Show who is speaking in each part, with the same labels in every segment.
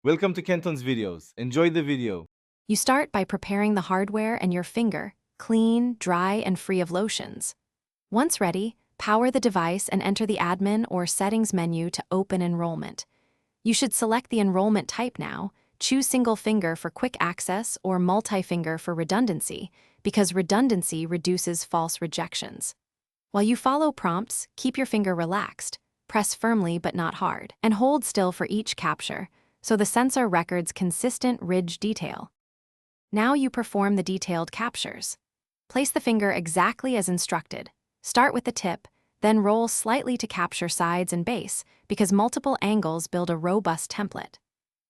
Speaker 1: Welcome to Kenton's videos. Enjoy the video.
Speaker 2: You start by preparing the hardware and your finger, clean, dry, and free of lotions. Once ready, power the device and enter the admin or settings menu to open enrollment. You should select the enrollment type now, choose single finger for quick access or multi-finger for redundancy, because redundancy reduces false rejections. While you follow prompts, keep your finger relaxed, press firmly but not hard, and hold still for each capture, so the sensor records consistent ridge detail. Now you perform the detailed captures. Place the finger exactly as instructed. Start with the tip, then roll slightly to capture sides and base, because multiple angles build a robust template.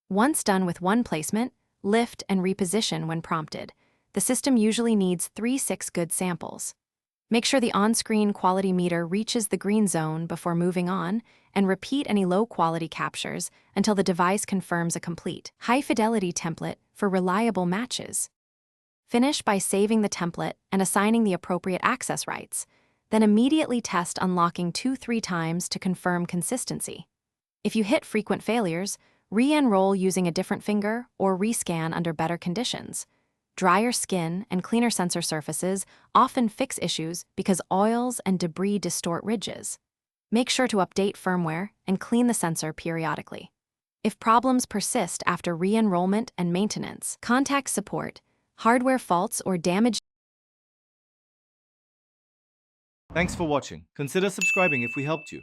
Speaker 2: Once done with one placement, lift and reposition when prompted. The system usually needs 3-6 good samples. Make sure the on-screen quality meter reaches the green zone before moving on, and repeat any low-quality captures until the device confirms a complete, high-fidelity template for reliable matches. Finish by saving the template and assigning the appropriate access rights, then immediately test unlocking 2-3 times to confirm consistency. If you hit frequent failures, re-enroll using a different finger or rescan under better conditions. Drier skin and cleaner sensor surfaces often fix issues because oils and debris distort ridges. Make sure to update firmware and clean the sensor periodically. If problems persist after re-enrollment and maintenance, contact support. Hardware faults or damage.
Speaker 1: Thanks for watching. Consider subscribing if we helped you.